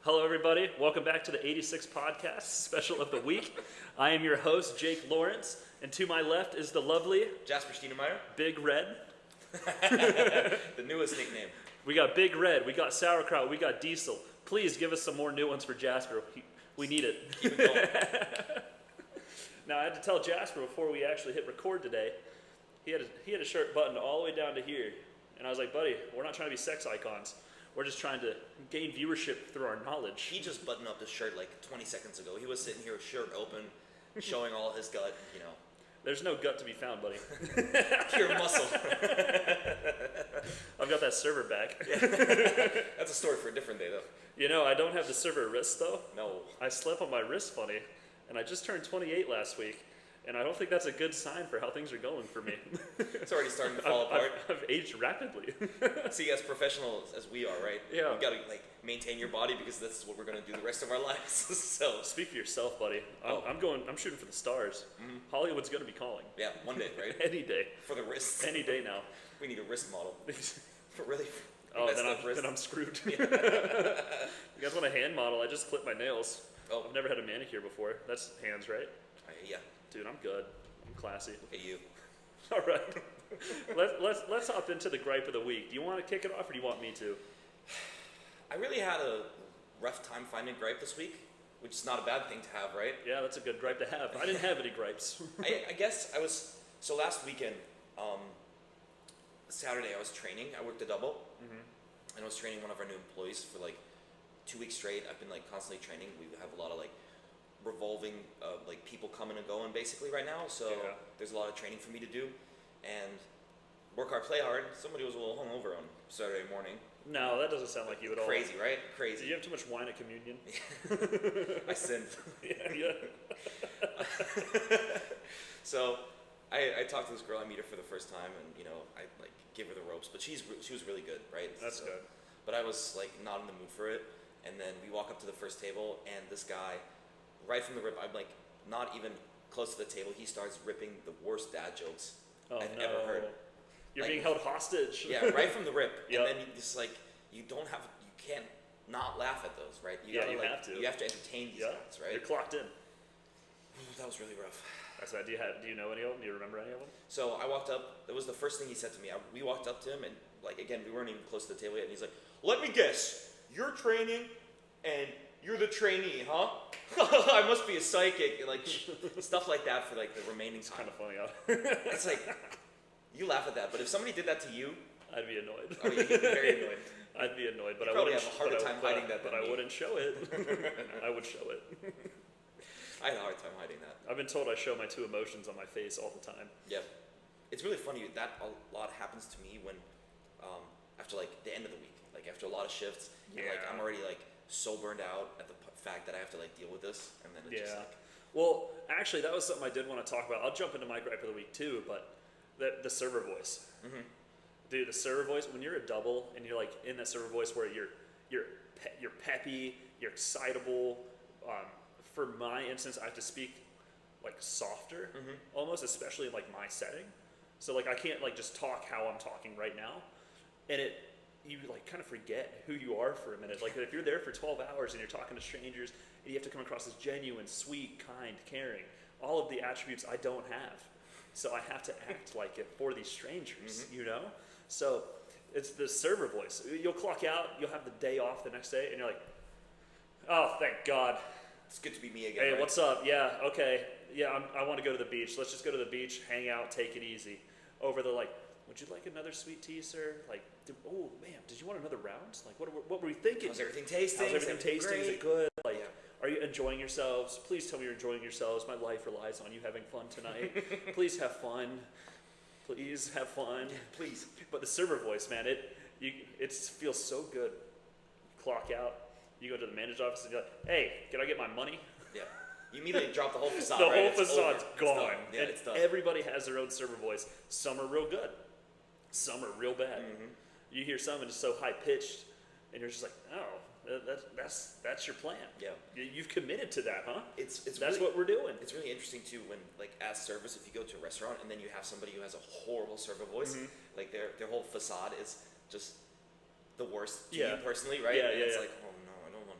Hello, everybody. Welcome back to the 86 podcast special of the week. I am your host, Jake Lawrence, and to my left is the lovely Jasper Steinemeyer. Big Red. The newest nickname. We got Big Red, we got Sauerkraut, we got Diesel. Please give us some more new ones for Jasper. We need it. Keep it going. Now, I had to tell Jasper before we actually hit record today, he had a shirt buttoned all the way down to here. And I was like, buddy, we're not trying to be sex icons. We're just trying to gain viewership through our knowledge. He just buttoned up his shirt like 20 seconds ago. He was sitting here with shirt open, showing all his gut, you know. There's no gut to be found, buddy. Pure muscle. I've got that server back. Yeah. That's a story for a different day, though. You know, I don't have the server wrist, though. No. I slept on my wrist funny, and I just turned 28 last week, and I don't think that's a good sign for how things are going for me. It's already starting to fall apart. I've aged rapidly. See, as professionals as we are, right? Yeah. We've got to maintain your body because this is what we're going to do the rest of our lives. So Speak for yourself, buddy. I'm shooting for the stars. Mm-hmm. Hollywood's going to be calling. yeah, one day, right? Any day. For the wrists. Any day now. We need a wrist model. For really. Oh, then I'm screwed. Yeah. You guys want a hand model? I just clipped my nails. Oh. I've never had a manicure before. That's hands, right? Yeah. Dude, I'm good. I'm classy. Look at you. All right. Let's hop into the gripe of the week. Do you want to kick it off, or do you want me to? I really had a rough time finding gripe this week, which is not a bad thing to have, right? Yeah, that's a good gripe to have. I didn't have any gripes. I guess so last weekend, Saturday I was training. I worked a double, and I was training one of our new employees for 2 weeks straight. I've been constantly training. We have a lot of revolving people coming and going basically right now, so yeah. There's a lot of training for me to do, and work hard, play hard. Somebody was a little hungover on Saturday morning. No, that doesn't sound like you at all. Crazy, right? Did Crazy. you have too much wine at communion? I sinned. Yeah. So I talked to this girl. I meet her for the first time, and I give her the ropes, but she was really good, right? That's good. But I was not in the mood for it, and then we walk up to the first table, and this guy, right from the rip, I'm not even close to the table. He starts ripping the worst dad jokes I've ever heard. You're being held hostage. Yeah, right from the rip. Yep. And then you just you can't not laugh at those, right? You have to. You have to entertain these guys, right? You're clocked in. That was really rough. That's right. Do you know any of them? Do you remember any of them? So I walked up. That was the first thing he said to me. We walked up to him, and again, we weren't even close to the table yet. And he's like, "Let me guess. You're training, and you're the trainee, huh? I must be a psychic." And, stuff like that for the remaining time. Kind of funny. Huh? It's you laugh at that, but if somebody did that to you, I'd be annoyed. Oh, you'd be very annoyed. I'd be annoyed, but you I probably wouldn't. have a harder time hiding that. But I wouldn't show it. I would show it. I had a hard time hiding that. I've been told I show my two emotions on my face all the time. Yeah, it's really funny that a lot happens to me when after the end of the week, after a lot of shifts, and I'm already so burned out at the fact that I have to deal with this, and then it's just Well, actually, that was something I did want to talk about. I'll jump into my gripe of the week too, but the server voice. Mm-hmm. Dude, the server voice, when you're a double and you're in that server voice where you're peppy, you're excitable. For my instance, I have to speak softer, almost, especially in my setting. So I can't just talk how I'm talking right now, and you kind of forget who you are for a minute. If you're there for 12 hours and you're talking to strangers, and you have to come across as genuine, sweet, kind, caring, all of the attributes I don't have. So I have to act like it for these strangers, So it's the server voice. You'll clock out, you'll have the day off the next day, and you're like, oh, thank God. It's good to be me again. Hey, right? What's up? Yeah, okay. Yeah, I want to go to the beach. Let's just go to the beach, hang out, take it easy. Over the would you like another sweet tea, sir? Oh man, did you want another round? What were we thinking? How's everything tasting? How's everything tasting? Is it good? Yeah. Are you enjoying yourselves? Please tell me you're enjoying yourselves. My life relies on you having fun tonight. Please have fun. Please have fun. Yeah, please. But the server voice, man, it feels so good. Clock out. You go to the manager's office and you're like, hey, can I get my money? Yeah. You immediately drop the whole facade. The right? whole facade's gone. Yeah, and it's done. Everybody has their own server voice. Some are real good. Some are real bad. Mm-hmm. You hear someone just so high pitched, and you're just like, oh, that's your plan. Yeah. You've committed to that, huh? It's that's really, what we're doing. It's really interesting too when as service, if you go to a restaurant and then you have somebody who has a horrible server voice, their whole facade is just the worst to you personally, right? Yeah, and it's yeah. oh no, I don't want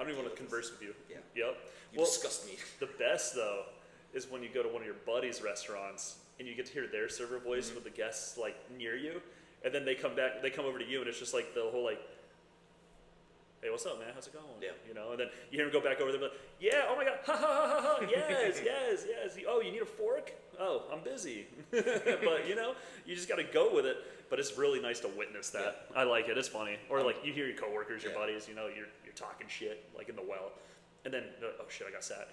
don't even want to deal with converse with you. Yeah. Yep. You disgust me. The best though is when you go to one of your buddies' restaurants and you get to hear their server voice with the guests like near you, and then they come over to you, and it's just like the whole like, hey, what's up, man? How's it going? Yeah. You know, and then you hear him go back over there, but yeah, oh my god, ha ha ha ha, yes, yes, yes. Oh, you need a fork? Oh, I'm busy. But you know, you just got to go with it. But it's really nice to witness that. Yeah. I like it. It's funny. Or like you hear your coworkers, your buddies, you know, you're talking shit like in the well, and then oh shit, I got sat.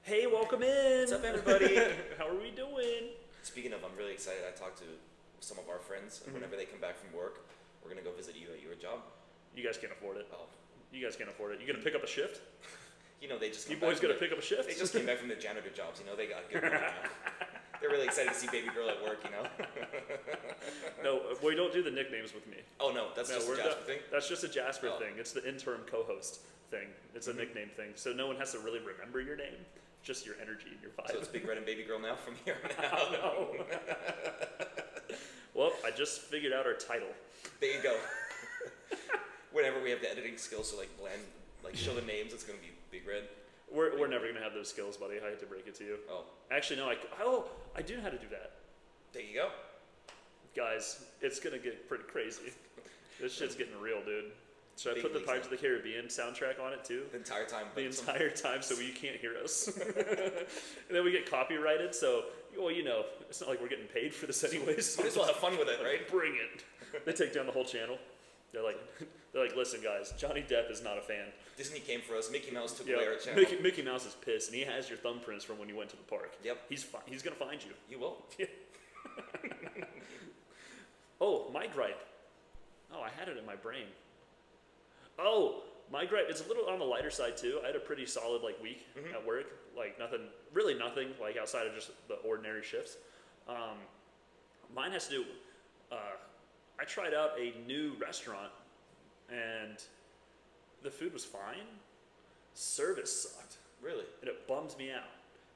Hey, welcome in. What's up, everybody? How are we doing? Speaking of, I'm really excited. I talked to some of our friends, and whenever they come back from work, we're gonna go visit you at your job. You guys can't afford it. Oh. You guys can't afford it. You gonna pick up a shift? You know, they just you boys gonna pick up a shift? They just came back from the janitor jobs. You know, they got good money now. They're really excited to see baby girl at work. You know. No, we don't do the nicknames with me. Oh no, that's just a Jasper thing. That's just a Jasper thing. It's the interim co-host thing. It's a nickname thing. So no one has to really remember your name. Just your energy and your vibe. So it's Big Red and Baby Girl now from here on out. No. Well, I just figured out our title. There you go. Whenever we have the editing skills to like blend, like show the names, it's gonna be Big Red. We're never gonna have those skills, buddy. I hate to break it to you. Oh. Actually, no. I do know how to do that. There you go. Guys, it's gonna get pretty crazy. This shit's getting real, dude. Should I put the Pirates of the Caribbean soundtrack on it too? The entire time. The entire time, so you can't hear us. And then we get copyrighted, so well, you know, it's not like we're getting paid for this anyways. So might as well have fun with it, right? Bring it. They take down the whole channel. They're like, listen, guys, Johnny Depp is not a fan. Disney came for us. Mickey Mouse took away our channel. Mickey Mouse is pissed, and he has your thumbprints from when you went to the park. Yep. He's gonna find you. You will. Yeah. Oh, my gripe. Oh, I had it in my brain. Oh, my gripe. It's a little on the lighter side too. I had a pretty solid week at work. Like nothing, like outside of just the ordinary shifts. Mine has to do. I tried out a new restaurant, and the food was fine. Service sucked. Really? And it bummed me out.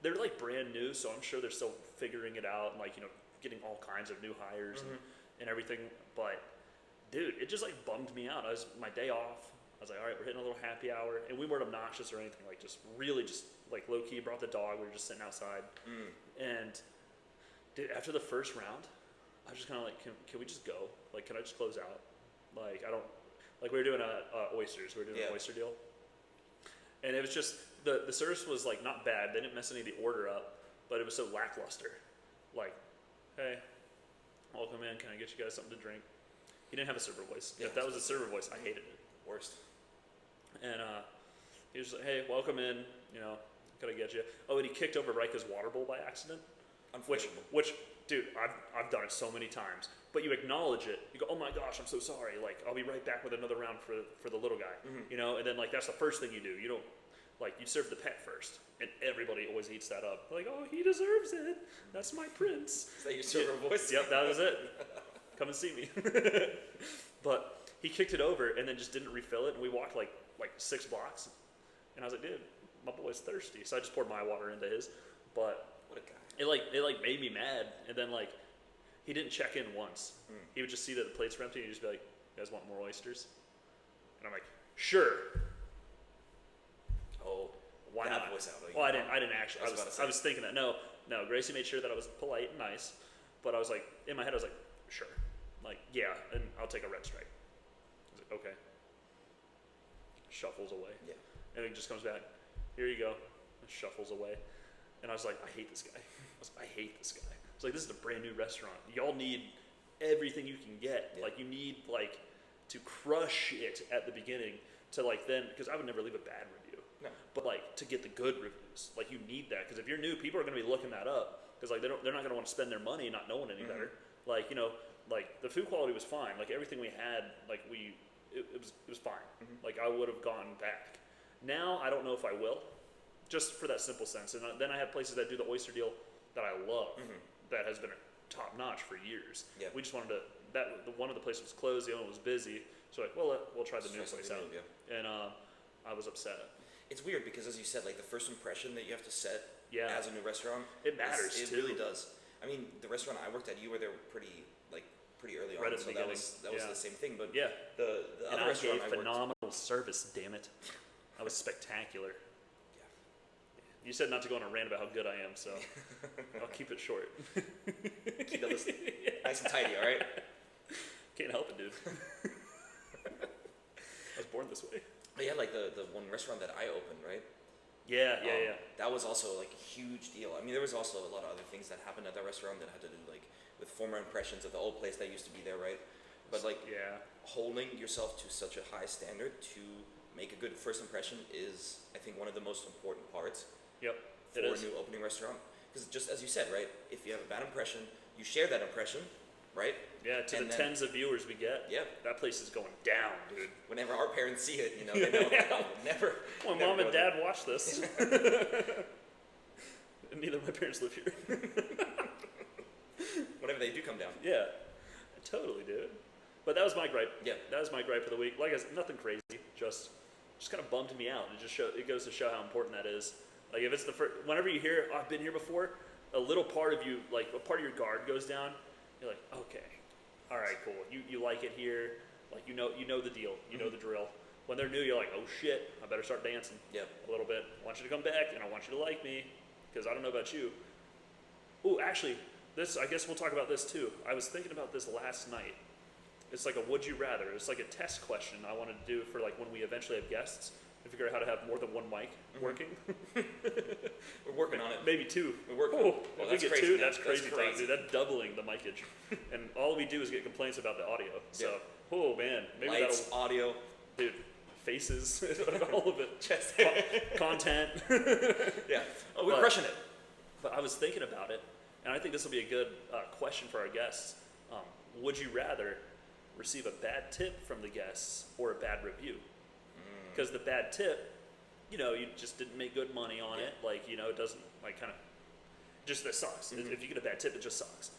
They're like brand new, so I'm sure they're still figuring it out, and getting all kinds of new hires and everything. But dude, it just bummed me out. My day off. I was like, all right, we're hitting a little happy hour, and we weren't obnoxious or anything. Just low key. Brought the dog. We were just sitting outside, and dude, after the first round, I was just kind of like, can we just go? Can I just close out? I don't we were doing oysters. We were doing an oyster deal, and it was just the service was not bad. They didn't mess any of the order up, but it was so lackluster. Hey, welcome in. Can I get you guys something to drink? He didn't have a server voice. Yeah, if that was a server voice, I hated it. Worst. And he was like, hey, welcome in. Could I get you? Oh, and he kicked over Rika's water bowl by accident. Which, dude, I've done it so many times. But you acknowledge it. You go, oh my gosh, I'm so sorry. I'll be right back with another round for the little guy. And then that's the first thing you do. You don't you serve the pet first, and everybody always eats that up. Oh, he deserves it. That's my prince. Is that your server voice? Yep, that was it. Come and see me. But he kicked it over and then just didn't refill it, and we walked like 6 blocks. And I was like, dude, my boy's thirsty. So I just poured my water into his. But what a guy. It made me mad. And then he didn't check in once. He would just see that the plates were empty, and he'd just be like, you guys want more oysters? And I'm like, sure. Oh, why not? Voice out, well, I didn't actually. I was thinking that. No, Gracie made sure that I was polite and nice, but I was in my head, I was like, sure, yeah, and I'll take a red stripe. I was like, okay. Shuffles away. Yeah. And he just comes back. Here you go. And shuffles away. And I was like, I hate this guy. I hate this guy. It's this is a brand new restaurant. Y'all need everything you can get. Yeah. You need to crush it at the beginning to then, because I would never leave a bad review. No. But to get the good reviews, you need that, because if you're new, people are going to be looking that up, because they're not going to want to spend their money not knowing any better. The food quality was fine. Everything we had, it was fine. I would have gone back. Now I don't know if I will, just for that simple sense. And then I have places that do the oyster deal that I love, that has been top notch for years. Yeah. We just wanted to. One of the places was closed, the other one was busy. So we'll try the new place out. Yeah. And I was upset. It's weird because, as you said, the first impression that you have to set as a new restaurant, it matters. It too. really does. I mean, the restaurant I worked at, you were there pretty early on, so that was the same thing. But yeah, the other restaurant I worked, phenomenal service. Damn it. I was spectacular. Yeah. You said not to go on a rant about how good I am, so I'll keep it short. Keep the list nice and tidy, all right? Can't help it, dude. I was born this way. But yeah, like the one restaurant that I opened, right? Yeah. That was also like a huge deal. I mean, there was also a lot of other things that happened at that restaurant that had to do like with former impressions of the old place that used to be there, right? But like holding yourself to such a high standard to make a good first impression is, I think, one of the most important parts. Yep. For a new opening restaurant. Because just as you said, right? If you have a bad impression, you share that impression, right? Yeah, to the tens of viewers we get. Yeah. That place is going down, dude. Whenever our parents see it, you know, they know never. When mom and dad watch this. And neither of my parents live here. Whenever they do come down. Yeah. Totally, dude. But that was my gripe. Yeah. That was my gripe of the week. Like I said, nothing crazy. Just kind of bummed me out. It goes to show how important that is. Like if it's the first, whenever you hear, oh, I've been here before, a little part of you, like a part of your guard goes down. You're like, okay, all right, cool. You like it here, like you know the deal, you know the drill. When they're new, you're like, oh shit, I better start dancing. Yep. A little bit. I want you to come back, and I want you to like me, because I don't know about you. Ooh, actually, I guess we'll talk about this too. I was thinking about this last night. It's like a would you rather. It's like a test question I wanted to do for like when we eventually have guests. To figure out how to have more than one mic working. We're working on it. Maybe two. We're working on it. If Well, we get two, man. that's crazy That's talk, dude. That's doubling the micage. And all we do is get complaints about the audio. So, oh man. Maybe lights, audio. Dude, faces, all of it. Just content. Yeah. Oh, we're crushing it. But I was thinking about it, and I think this will be a good question for our guests. Would you rather receive a bad tip from the guests or a bad review? Because the bad tip, you just didn't make good money on it. Like, it doesn't, like, kind of, just that sucks. If you get a bad tip, it just sucks.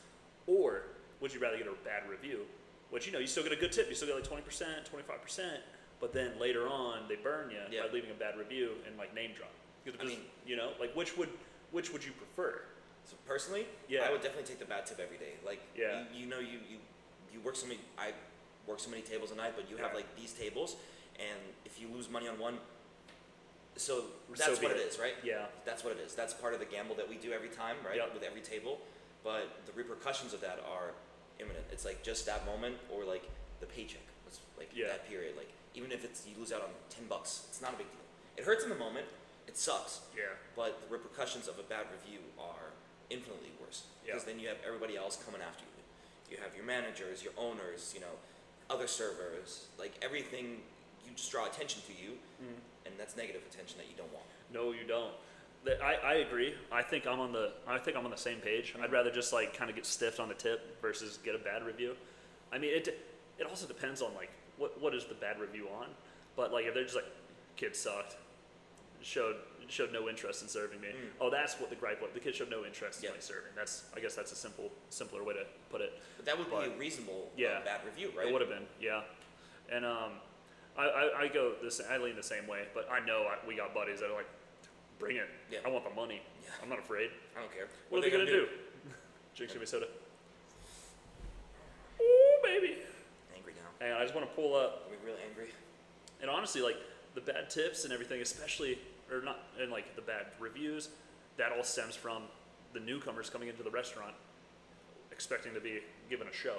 Or would you rather get a bad review, which, you still get a good tip. You still get like 20%, 25%, but then later on, they burn you by leaving a bad review and, like, name drop. Because, I mean, like, which would you prefer? So personally, I would definitely take the bad tip every day. Like, you work so many, I work so many tables a night, but you have, like, these tables. And if you lose money on one, so that's what it is, right? Yeah. That's what it is. That's part of the gamble that we do every time, right? With every table. But the repercussions of that are imminent. It's like just that moment or like the paycheck. It's like that period. Like even if you lose out on $10, it's not a big deal. It hurts in the moment. It sucks. Yeah. But the repercussions of a bad review are infinitely worse. Because then you have everybody else coming after you. You have your managers, your owners, other servers, like everything. You just draw attention to you, and that's negative attention that you don't want. No, you don't. I agree. I think I'm on the same page. I'd rather just like kind of get stiffed on the tip versus get a bad review. I mean, it also depends on like what is the bad review on. But like if they're just like, kid sucked, showed no interest in serving me. Oh, that's what the gripe was. The kid showed no interest in my serving. I guess that's a simpler way to put it. But that would be a reasonable bad review, right? It would have been, yeah. And I lean the same way, but I know we got buddies that are like, bring it. Yeah. I want the money. Yeah. I'm not afraid. I don't care. What are they gonna do? Drink some soda. Ooh, baby. Angry now. And I just want to pull up. Are we really angry? And honestly, like the bad tips and everything, especially, or not, and like the bad reviews, that all stems from the newcomers coming into the restaurant expecting to be given a show.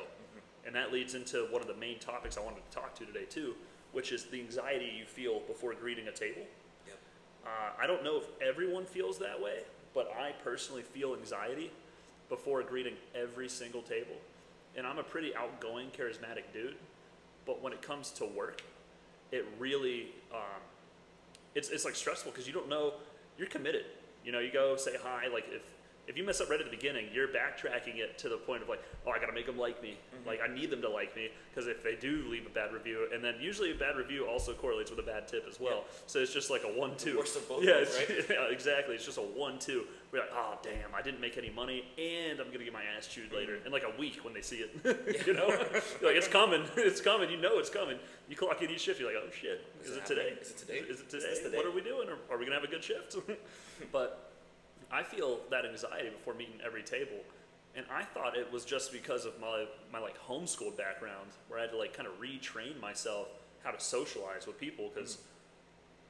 And that leads into one of the main topics I wanted to talk to today too, which is the anxiety you feel before greeting a table. Yep. I don't know if everyone feels that way, but I personally feel anxiety before greeting every single table. And I'm a pretty outgoing, charismatic dude, but when it comes to work, it really, it's like stressful because you don't know, you're committed. You go say hi, like if you mess up right at the beginning, you're backtracking it to the point of like, oh, I got to make them like me. Like, I need them to like me, because if they do leave a bad review, and then usually a bad review also correlates with a bad tip as well. Yeah. So it's just like a 1-2. Worst of both worlds, right? Yeah, exactly. It's just a 1-2. We're like, oh, damn, I didn't make any money, and I'm going to get my ass chewed later. In like a week when they see it. You're like, it's coming. It's coming. It's coming. You clock in each shift, you're like, oh, shit. Is it today? Is it today? Is it today? What are we doing? Are we going to have a good shift? But I feel that anxiety before meeting every table, and I thought it was just because of my like homeschooled background, where I had to like kind of retrain myself how to socialize with people, because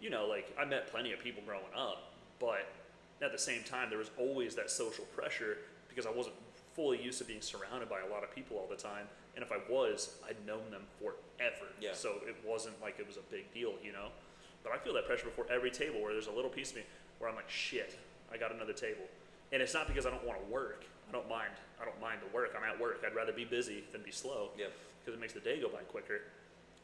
you know, like I met plenty of people growing up, but at the same time, there was always that social pressure because I wasn't fully used to being surrounded by a lot of people all the time. And if I was, I'd known them forever. Yeah. So it wasn't like it was a big deal, you know? But I feel that pressure before every table where there's a little piece of me where I'm like, shit, I got another table. And it's not because I don't want to work. I don't mind the work. I'm at work. I'd rather be busy than be slow. Yeah. Because it makes the day go by quicker.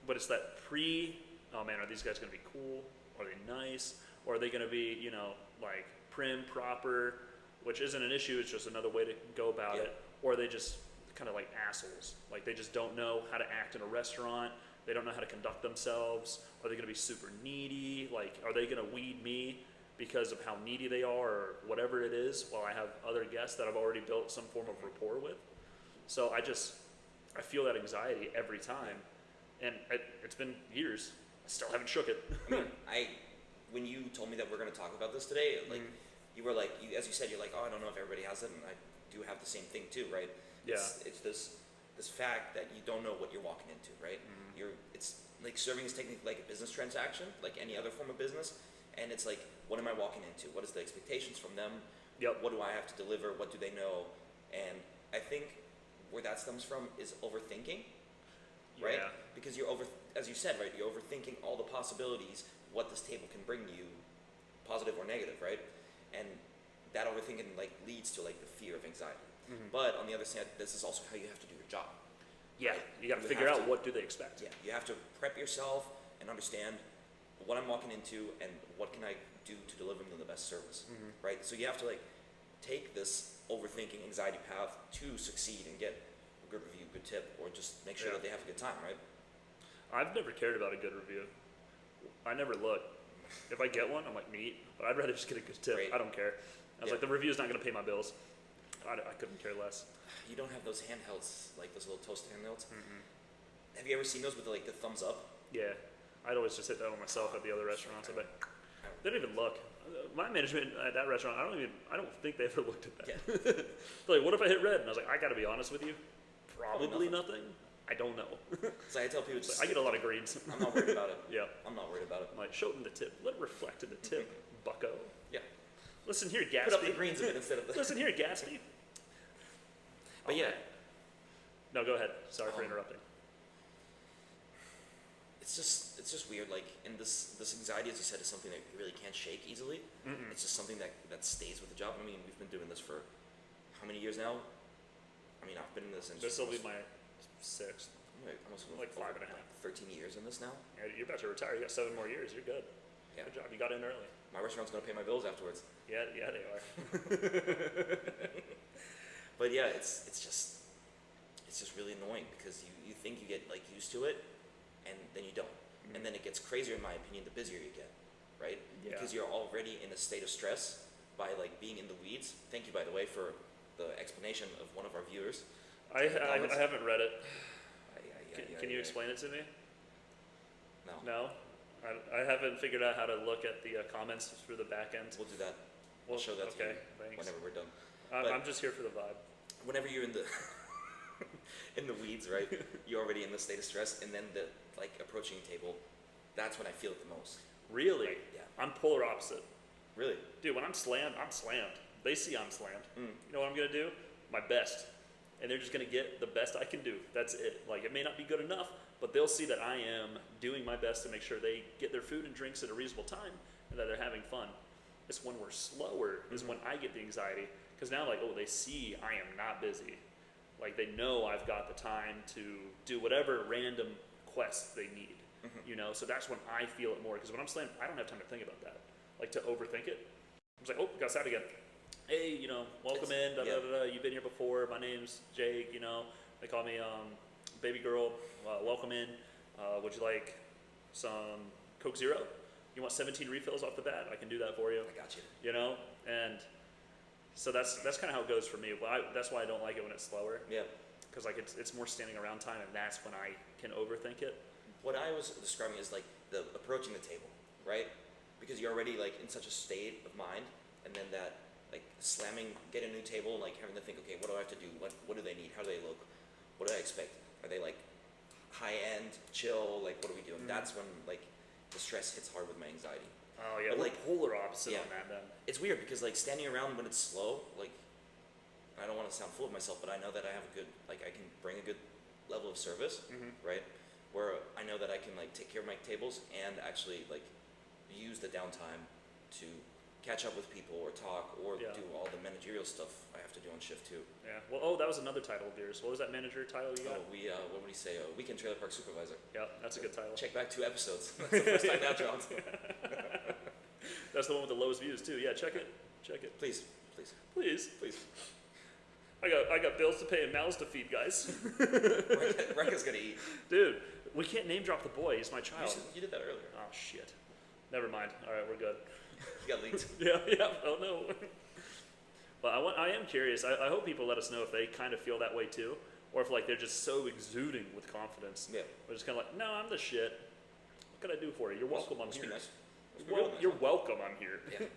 But it's that oh man, are these guys going to be cool? Are they nice? Or are they going to be, you know, like prim, proper, which isn't an issue. It's just another way to go about it. Or are they just kind of like assholes? Like they just don't know how to act in a restaurant. They don't know how to conduct themselves. Are they going to be super needy? Like, are they going to weed me because of how needy they are or whatever it is while I have other guests that I've already built some form of rapport with? So I feel that anxiety every time. And it's been years. I still haven't shook it. I mean, when you told me that we're going to talk about this today, like, you were like, as you said, you're like, oh, I don't know if everybody has it, and I do have the same thing too, right? Yeah. It's this fact that you don't know what you're walking into, right? It's like serving is technically like a business transaction, like any other form of business, and it's like, what am I walking into? What is the expectations from them? Yep. What do I have to deliver? What do they know? And I think where that stems from is overthinking, right? Yeah. Because as you said, right, you're overthinking all the possibilities, what this table can bring you, positive or negative, right? And that overthinking like leads to like the fear of anxiety. But on the other side, this is also how you have to do your job. Yeah, right? you got to figure out what do they expect. Yeah, you have to prep yourself and understand what I'm walking into and what can I do to deliver them the best service, right? So you have to like take this overthinking anxiety path to succeed and get a good review, good tip, or just make sure that they have a good time, right? I've never cared about a good review. I never look. If I get one, I'm like, neat, but I'd rather just get a good tip. Great. I don't care. I was like, the review's not going to pay my bills. I couldn't care less. You don't have those handhelds, like those little toast handhelds. Have you ever seen those with like the thumbs up? Yeah, I'd always just hit that one myself at the other restaurants. I'd be like, they don't even look. My management at that restaurant, I don't think they ever looked at that. Yeah. They're like, what if I hit red? And I was like, I got to be honest with you, probably nothing. I don't know. So I tell people, just, I get a lot of greens. I'm not worried about it. Yeah. I'm not worried about it. I'm like, show them the tip. Let it reflect in the tip, bucko. Yeah. Listen here, Gatsby. Put up the greens a bit instead of the. Listen here, Gatsby. But yeah. No, go ahead. Sorry for interrupting. It's just weird. Like, and this anxiety, as you said, is something that you really can't shake easily. It's just something that stays with the job. I mean, we've been doing this for how many years now? I mean, I've been in this industry. This will be my 6th. Almost like 5.5. 13 years in this now. Yeah, you're about to retire. You got 7 more years. You're good. Yeah. Good job. You got in early. My restaurant's gonna pay my bills afterwards. Yeah, they are. But yeah, it's just really annoying because you think you get like used to it, and then you don't. And then it gets crazier, in my opinion, the busier you get, right? Yeah. Because you're already in a state of stress by like being in the weeds. Thank you, by the way, for the explanation of one of our viewers. I haven't read it. Can you yeah. explain it to me? No. No? I haven't figured out how to look at the comments through the back end. We'll do that. We'll show that to you thanks. whenever we're done. I'm just here for the vibe. Whenever you're in the in the weeds, right? You're already in the state of stress, and then the like approaching table, that's when I feel it the most. Really? Yeah. I'm polar opposite. Really? Dude, when I'm slammed, I'm slammed. They see I'm slammed. Mm. You know what I'm gonna do? My best. And they're just gonna get the best I can do. That's it. Like, it may not be good enough, but they'll see that I am doing my best to make sure they get their food and drinks at a reasonable time and that they're having fun. It's when we're slower is when I get the anxiety, because now, like, oh, they see I am not busy. Like, they know I've got the time to do whatever random quests they need, you know? So that's when I feel it more, because when I'm slammed, I don't have time to think about that, like, to overthink it. I'm just like, oh, got sad again. Hey, you know, welcome in, da, da, da, da. You've been here before. My name's Jake, you know. They call me baby girl. Welcome in. Would you like some Coke Zero? You want 17 refills off the bat? I can do that for you. I got you. You know? And so that's kind of how it goes for me. Well, that's why I don't like it when it's slower. Yeah. Because like it's more standing around time, and that's when I can overthink it. What I was describing is like the approaching the table, right? Because you're already like in such a state of mind, and then that like slamming, get a new table, like having to think, okay, what do I have to do? What do they need? How do they look? What do I expect? Are they like high end, chill? Like, what are we doing? That's when like the stress hits hard with my anxiety. Oh yeah, But, we're like, polar opposite yeah. on that then. It's weird because like standing around when it's slow, like I don't want to sound full of myself, but I know that I have a good, like I can bring a good level of service, right? Where I know that I can like take care of my tables and actually like use the downtime to catch up with people or talk or Yeah. do all the managerial stuff I have to do on shift too. Yeah. Well, oh, that was another title of yours. What was that manager title you got? Oh, what would he say? Weekend trailer park supervisor. Yeah, that's a good title. Check back 2 episodes. That's the first time that dropped. That's the one with the lowest views too. Yeah, check it. Check it. Please. Please. I got bills to pay and mouths to feed, guys. Rekka's gonna eat. Dude, we can't name drop the boy. He's my child. You did that earlier. Oh shit. Never mind. All right, we're good. You got leaked. Yeah. Oh no. But I am curious. I hope people let us know if they kind of feel that way too, or if like they're just so exuding with confidence. Yeah. We're just kind of like, no, I'm the shit. What can I do for you? You're welcome. I'm Must be here. nice. Must be real nice, You're huh? welcome. I'm here. Yeah. If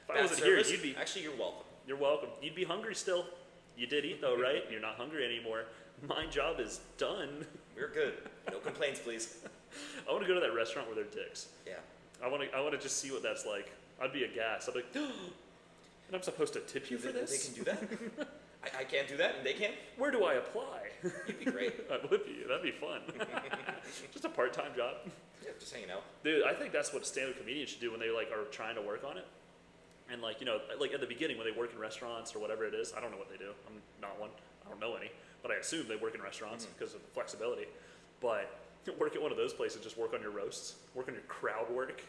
I Bad wasn't service? here, you'd be. Actually, you're welcome. You're welcome. You'd be hungry still. You did eat though, right? You're not hungry anymore. My job is done. We're good. No complaints, please. I want to go to that restaurant where they're dicks. Yeah. I want to just see what that's like. I'd be aghast. I'd be like, and I'm supposed to tip you for this? They can do that? I can't do that, and they can? Where do I apply? You'd be great. I would be. That'd be fun. Just a part-time job. Yeah, just hanging out. Dude, I think that's what stand-up comedians should do when they like are trying to work on it. And like, you know, like at the beginning when they work in restaurants or whatever it is, I don't know what they do. I'm not one. I don't know any, but I assume they work in restaurants because of flexibility. But work at one of those places, just work on your roasts, work on your crowd work.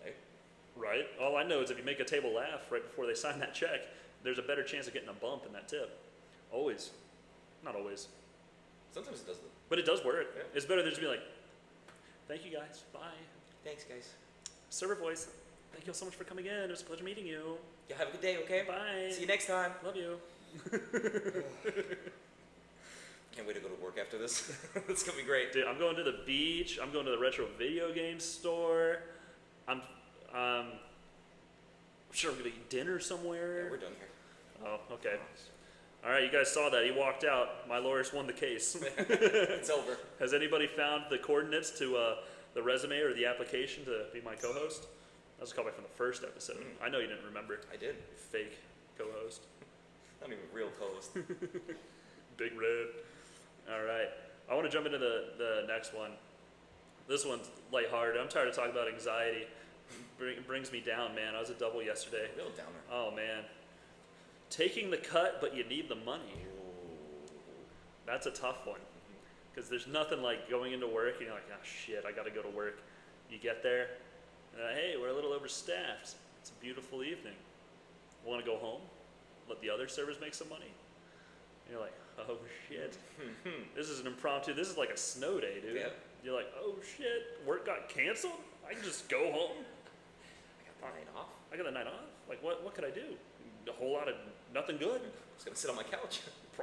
Hey. Right? All I know is if you make a table laugh right before they sign that check, there's a better chance of getting a bump in that tip. Always. Not always. Sometimes it does. But it does work. Yeah. It's better than just be like, thank you guys. Bye. Thanks, guys. Server voice. Thank you all so much for coming in. It was a pleasure meeting you. Yeah, have a good day, okay? Bye. See you next time. Love you. Can't wait to go to work after this. It's gonna be great. Dude, I'm going to the beach. I'm going to the retro video game store. I'm sure we're gonna eat dinner somewhere. Yeah, we're done here. Oh, okay. All right, you guys saw that. He walked out. My lawyers won the case. It's over. Has anybody found the coordinates to the resume or the application to be my co-host? That was a callback from the first episode. I know you didn't remember. I did. Fake co-host. Not even real co-host. Big Red. All right. I want to jump into the next one. This one's lighthearted. I'm tired of talking about anxiety. It brings me down, man. I was a double yesterday. Real downer. Oh, man. Taking the cut, but you need the money. That's a tough one. Because there's nothing like going into work and you're like, oh, shit, I got to go to work. You get there, hey, we're a little overstaffed. It's a beautiful evening. Want to go home? Let the other servers make some money? And you're like, oh, shit. This is an impromptu. This is like a snow day, dude. Yeah. You're like, oh, shit. Work got canceled? I can just go home. I got the night off. I got a night off? Like, what could I do? A whole lot of nothing good. I'm just gonna sit on my couch.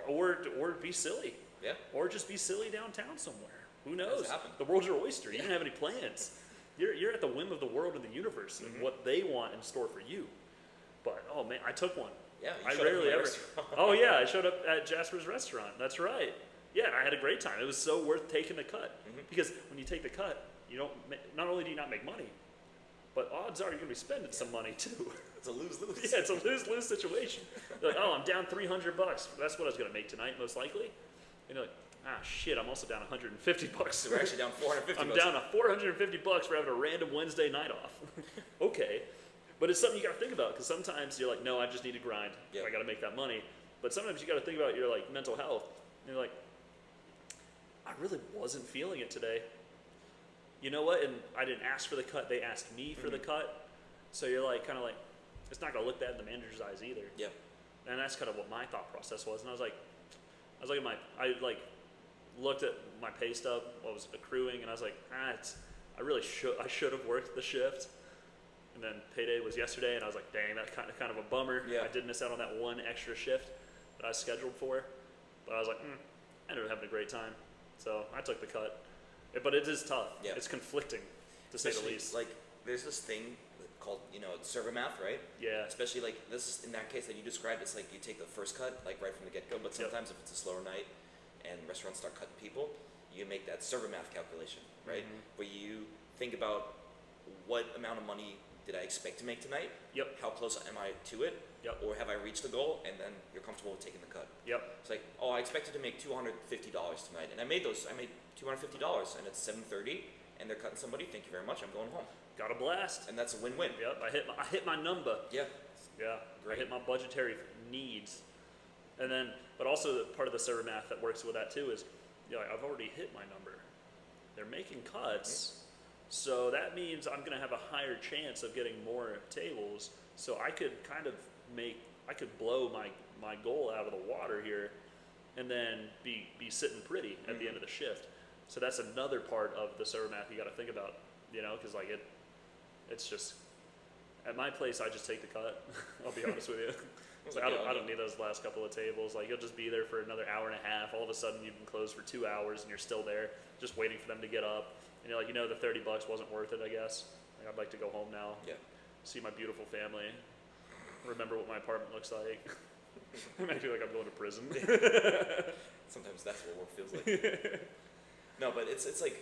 Or be silly. Yeah. Or just be silly downtown somewhere. Who knows? happen. The world's your oyster. You don't have any plans. You're at the whim of the world and the universe and what they want in store for you. But, oh, man, I took one. Yeah, you I showed up rarely at my ever. restaurant. Oh, yeah, I showed up at Jasper's restaurant. That's right. Yeah, I had a great time. It was so worth taking the cut. Because when you take the cut, you don't. Not only do you not make money, but odds are you're going to be spending some money too. It's a lose-lose. Yeah, it's a lose-lose situation. You're like, oh, I'm down $300. That's what I was going to make tonight, most likely. And you're like, ah, shit, I'm also down $150. So we're actually down $450. I'm down $450 for having a random Wednesday night off. Okay. But it's something you got to think about because sometimes you're like, no, I just need to grind. Yep. I got to make that money. But sometimes you got to think about your like mental health. And you're like, I really wasn't feeling it today. You know what? And I didn't ask for the cut. They asked me for the cut. So you're like, kind of like, it's not going to look bad in the manager's eyes either. Yeah. And that's kind of what my thought process was. And I was like I looked at my pay stub, what was accruing, and I was like, I should have worked the shift. And then payday was yesterday, and I was like, dang, that's kind of a bummer. Yeah. I did miss out on that one extra shift that I was scheduled for. But I was like, I ended up having a great time. So I took the cut. But it is tough. Yeah. It's conflicting, to say the Especially, least. like, there's this thing called, server math, right? Yeah. Especially, like, this, in that case that you described, it's like you take the first cut, like, right from the get-go, but sometimes if it's a slower night and restaurants start cutting people, you make that server math calculation, right? Where you think about what amount of money did I expect to make tonight? Yep. How close am I to it? Yep. Or have I reached the goal? And then you're comfortable with taking the cut. Yep. It's like, oh, I expected to make $250 tonight, and I made $250, and it's 7:30, and they're cutting somebody. Thank you very much. I'm going home. Got a blast. And that's a win-win. Yep. I hit my number. Yeah. Yeah. Great. I hit my budgetary needs. And then, but also the part of the server math that works with that too is, I've already hit my number. They're making cuts, so that means I'm going to have a higher chance of getting more tables. So I could blow my goal out of the water here, and then be sitting pretty at the end of the shift. So that's another part of the server math you got to think about, because like it's just at my place I just take the cut. I'll be honest with you. So I don't need those last couple of tables. Like you'll just be there for another hour and a half. All of a sudden you've been closed for 2 hours and you're still there, just waiting for them to get up. And you're like, the $30 wasn't worth it, I guess. Like, I'd like to go home now. Yeah. See my beautiful family. Remember what my apartment looks like. I'm acting like I'm going to prison. Sometimes that's what work feels like. No, but it's like,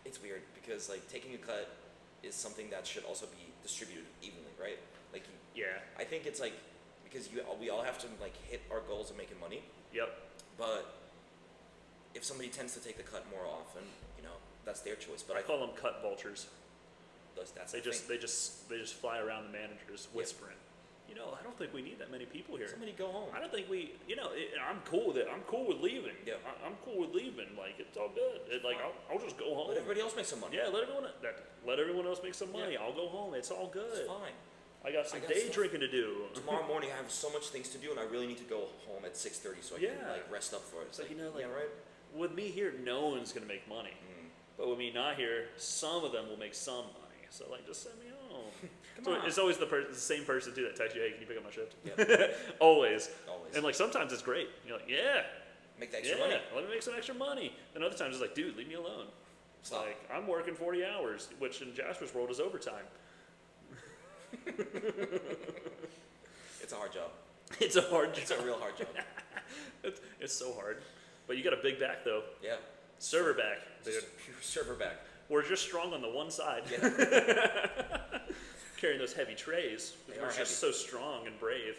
it's weird because like taking a cut is something that should also be distributed evenly, right? Like, yeah. I think it's like, because we all have to like hit our goals of making money. Yep. But if somebody tends to take the cut more often, that's their choice. But I call them cut vultures. That's they just fly around the managers whispering. Yep. I don't think we need that many people here. Somebody go home. I don't think we. I'm cool with it. I'm cool with leaving. Yeah. I'm cool with leaving. Like it's all good. I'll just go home. Let everybody else make some money. Yeah. Let everyone else make some money. Yeah. I'll go home. It's all good. It's fine. I got some day drinking to do. Tomorrow morning I have so much things to do, and I really need to go home at 6:30 so I can like rest up for it. It's like yeah, right. With me here, no one's gonna make money. But with me not here, some of them will make some money. So like, just send me home. Come on. It's always the same person too that texts you, hey, can you pick up my shift? Yeah. Always. Always. And like sometimes it's great. You're like, yeah. Make the extra money. Let me make some extra money. And other times it's like, dude, leave me alone. Stop. Like I'm working 40 hours, which in Jasper's world is overtime. It's a hard job. It's a hard job. It's a real hard job. It's so hard. But you got a big back though. Yeah. Server back, dude. Just pure server back. We're just strong on the one side. Yeah. Carrying those heavy trays. We're just so strong and brave.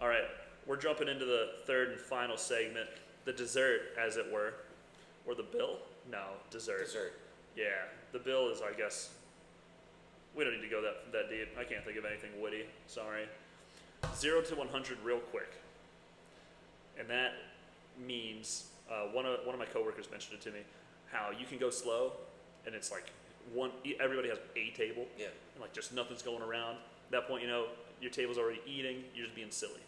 All right, we're jumping into the third and final segment, the dessert, as it were. Or the bill? No, dessert. Dessert. Yeah, the bill is, I guess, we don't need to go that deep. I can't think of anything witty. Sorry. 0 to 100 real quick. And that means, one of my coworkers mentioned it to me, how you can go slow, and it's like everybody has a table, yeah, and like just nothing's going around. At that point, your table's already eating. You're just being silly,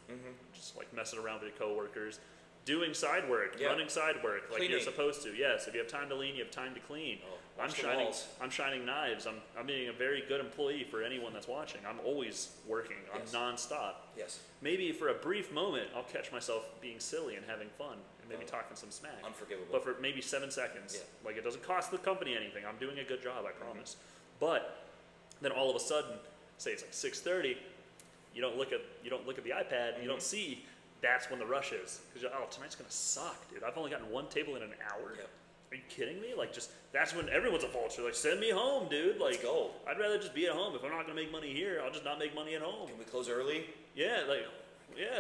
just like messing around with your coworkers, doing side work, running side work like you're supposed to. Yes, if you have time to lean, you have time to clean. Oh, I'm shining knives. I'm being a very good employee for anyone that's watching. I'm always working. I'm nonstop. Yes. Maybe for a brief moment, I'll catch myself being silly and having fun and maybe talking some smack. Unforgivable. But for maybe 7 seconds, like it doesn't cost the company anything. I'm doing a good job, I promise. But then all of a sudden, say it's like 6:30, you don't look at the iPad, you don't see. That's when the rush is, because tonight's gonna suck, dude. I've only gotten one table in an hour. Yep. Are you kidding me? Like, that's when everyone's a vulture. Like, send me home, dude. Like, let's go. I'd rather just be at home. If I'm not gonna make money here, I'll just not make money at home. Can we close early? Yeah,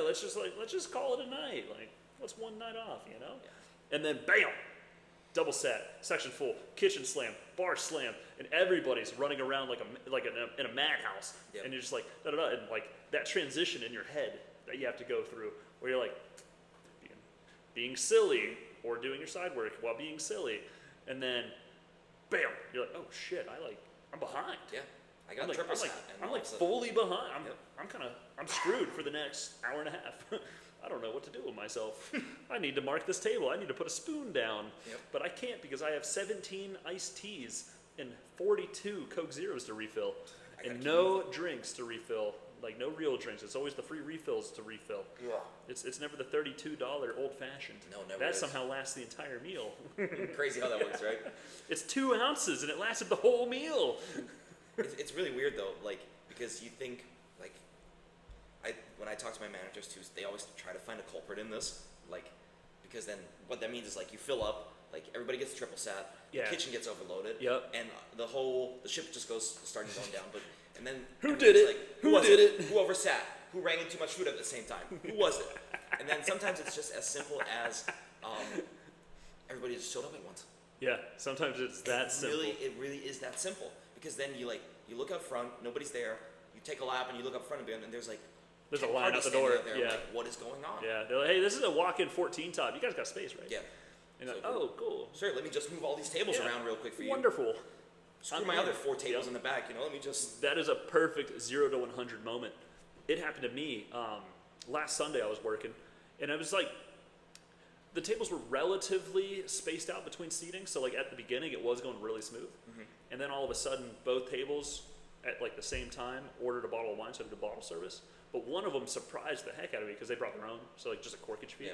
let's just call it a night. Like, what's one night off, Yeah. And then bam, double set, section full, kitchen slam, bar slam, and everybody's running around in a madhouse. Yep. And you're just like da da da, and like that transition in your head that you have to go through, where you're like being silly or doing your side work while being silly, and then bam, you're like, oh shit, I'm behind. Yeah, I got a triple hat. I'm like fully behind. I'm screwed for the next hour and a half. I don't know what to do with myself. I need to mark this table. I need to put a spoon down. Yep. But I can't because I have 17 iced teas and 42 Coke Zeros to refill. And no drinks to refill. Like no real drinks. It's always the free refills to refill. Yeah. It's never the $32 old fashioned. No, never. That somehow lasts the entire meal. Crazy how that works, right? It's 2 ounces and it lasted the whole meal. It's really weird though, like because you think like when I talk to my managers too, they always try to find a culprit in this, like because then what that means is like you fill up like everybody gets triple sat, the Yeah. kitchen gets overloaded, Yep. and the ship just starting going down. But and then Who did it? Like, Who did it? Who oversat? Who rang in too much food at the same time? Who was it? And then sometimes it's just as simple as everybody just showed up at once. Yeah, sometimes it's that simple. It really is that simple, because then you look up front, nobody's there. You take a lap and you look up front of them, and there's There's a 10 line out parties the door. standing out there, Yeah. like, what is going on? Yeah, they're like, hey, this is a walk-in 14 top. You guys got space, right? Yeah. And you're So like, oh, cool. Sure, let me just move all these tables Yeah. around real quick for you. Wonderful. Screw my other 4 tables in the back, let me just... That is a perfect 0 to 100 moment. It happened to me last Sunday. I was working, and it was like the tables were relatively spaced out between seating. So like at the beginning, it was going really smooth, and then all of a sudden, both tables at like the same time ordered a bottle of wine, so I did a bottle service. But one of them surprised the heck out of me because they brought their own, so like just a corkage fee. Yeah.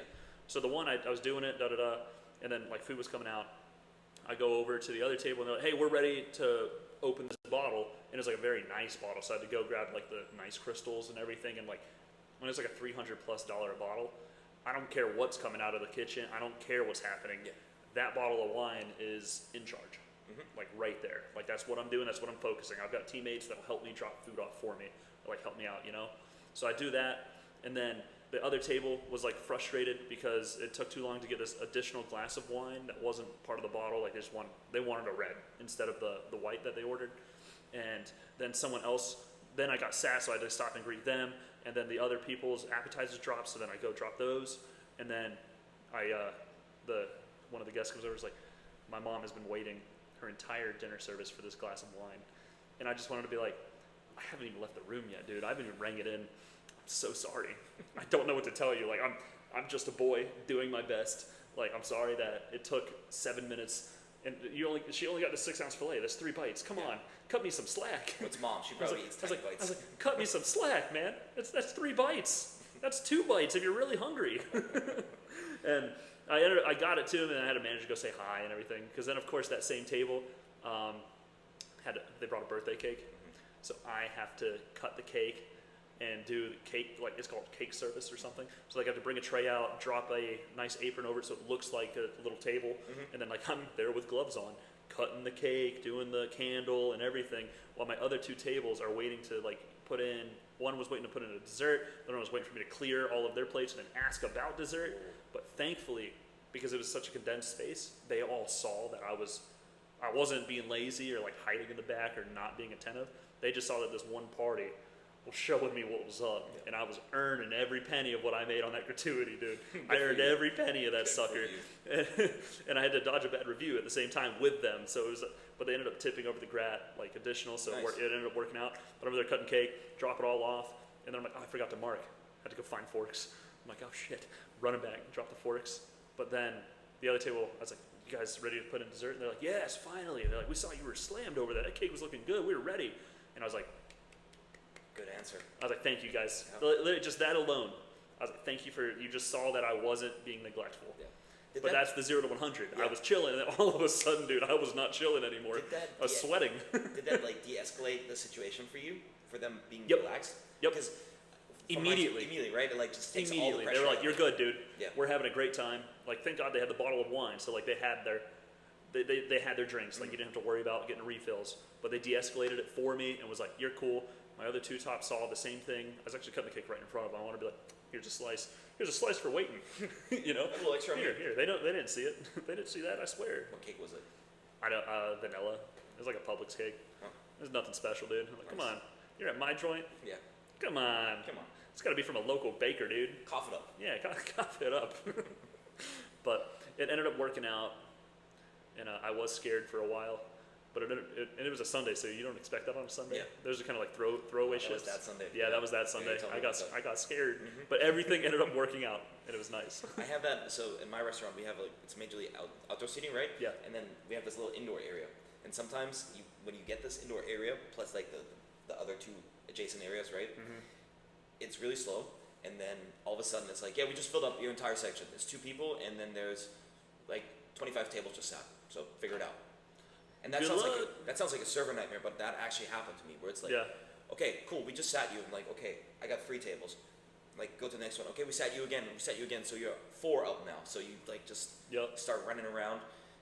So the one I was doing it, and then like food was coming out. I go over to the other table and they're like, hey, we're ready to open this bottle. And it's like a very nice bottle. So I had to go grab like the nice crystals and everything. And like, when it's like a $300+ a bottle, I don't care what's coming out of the kitchen. I don't care what's happening. Yeah. That bottle of wine is in charge. Like right there. Like that's what I'm doing. That's what I'm focusing. I've got teammates that'll help me drop food off for me. Like help me out, So I do that. And then the other table was like frustrated because it took too long to get this additional glass of wine that wasn't part of the bottle. Like they wanted a red instead of the white that they ordered. And then someone else, then I got sad, so I had to stop and greet them. And then the other people's appetizers dropped, so then I go drop those. And then one of the guests comes over and is like, my mom has been waiting her entire dinner service for this glass of wine. And I just wanted to be like, I haven't even left the room yet, dude. I haven't even rang it in. I'm so sorry. I don't know what to tell you. Like, I'm just a boy doing my best. Like, I'm sorry that it took 7 minutes, and she only got the 6-ounce fillet. That's 3 bites. Come on, cut me some slack. What's mom? She probably eats 10 bites. I was like, cut me some slack, man. That's 3 bites. That's 2 bites if you're really hungry. And I got it to him, and I had a manager go say hi and everything. Because then, of course, that same table they brought a birthday cake, so I have to cut the cake and do the cake, like it's called cake service or something. So like I have to bring a tray out, drop a nice apron over it so it looks like a little table, and then like I'm there with gloves on, cutting the cake, doing the candle and everything, while my other 2 tables are waiting to like put in. One was waiting to put in a dessert, the other one was waiting for me to clear all of their plates and then ask about dessert. But thankfully, because it was such a condensed space, they all saw that I wasn't being lazy or like hiding in the back or not being attentive. They just saw that this one party was showing me what was up, and I was earning every penny of what I made on that gratuity, dude. I earned every penny of that sucker, and I had to dodge a bad review at the same time with them. So it was, but they ended up tipping over the grat like additional, so nice. it ended up working out. But over there cutting cake, drop it all off, and then I'm like, oh, I forgot to mark. I had to go find forks. I'm like, oh shit, running back, drop the forks. But then the other table, I was like, you guys ready to put in dessert? And they're like, yes, finally. And they're like, we saw you were slammed over that. That cake was looking good. We were ready. And I was like, good answer. I was like, thank you guys. Yeah. Literally, just that alone. I was like, thank you you just saw that I wasn't being neglectful. Yeah. That's the 0 to 100. Yeah. I was chilling, and then all of a sudden, dude, I was not chilling anymore. I was sweating. Did that like de-escalate the situation for you? For them being Yep. relaxed? Yep. Because Immediately, right? It like just takes all the immediately. pressure They were like, off. "You're good, dude. Yeah. We're having a great time." Like, thank God they had the bottle of wine, so like they had their drinks. Like you didn't have to worry about getting refills. But they de-escalated it for me and was like, "You're cool." My other 2 tops saw the same thing. I was actually cutting the cake right in front of them. I want to be like, "Here's a slice. Here's a slice for waiting." A little extra. Here. They didn't see it. They didn't see that. I swear. What cake was it? I don't. Vanilla. It was like a Publix cake. Oh. There's nothing special, dude. I'm like, Nice. come on. You're at my joint. Yeah. Come on. It's got to be from a local baker, dude. Cough it up. Yeah, cough it up. But it ended up working out, and I was scared for a while. But it was a Sunday, so you don't expect that on a Sunday. Yeah. Those are kind of like throwaway That shifts. was that Sunday. Yeah, that was that Sunday. you told me I about that. got scared, but everything ended up working out, and it was nice. I have that. So in my restaurant, we have it's majorly outdoor seating, right? Yeah. And then we have this little indoor area. And sometimes when you get this indoor area plus like the other 2 adjacent areas, right? It's really slow. And then all of a sudden it's like, yeah, we just filled up your entire section. There's 2 people, and then there's like 25 tables just sat. So figure it out. And that sounds like a server nightmare, but that actually happened to me, where it's like, okay, cool, we just sat you. I'm like, okay, I got 3 tables. Like, go to the next one. Okay, we sat you again. So you're 4 up now. So you like just start running around.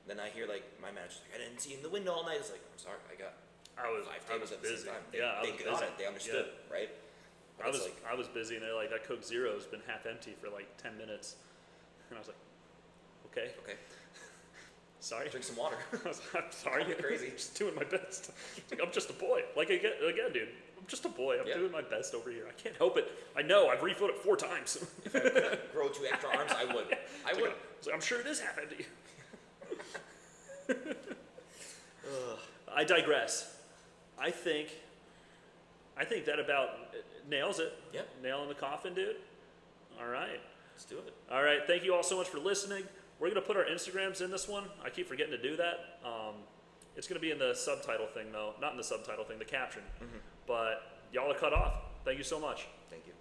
Then I hear like my manager's like, I didn't see you in the window all night. It's like, I'm sorry, I got I was 5 tables at the busy. same time. I They was got busy. it. They understood, right? But I it's was like, I was busy, and they're like, that Coke Zero's been half empty for like 10 minutes, and I was like, okay, okay, sorry. drink some water. I'm sorry. Call me crazy. I'm just doing my best. It's like, I'm just a boy. Like again, dude. I'm just a boy. I'm doing my best over here. I can't help it. I know. I've refilled it 4 times. If I could grow 2 extra arms, I would. I would. I'm sure it is half empty. I digress. I think that about nails it. Yeah. Nail in the coffin, dude. All right. Let's do it. All right. Thank you all so much for listening. We're going to put our Instagrams in this one. I keep forgetting to do that. It's going to be in the subtitle thing, though. Not in the subtitle thing, the caption. But y'all are cut off. Thank you so much. Thank you.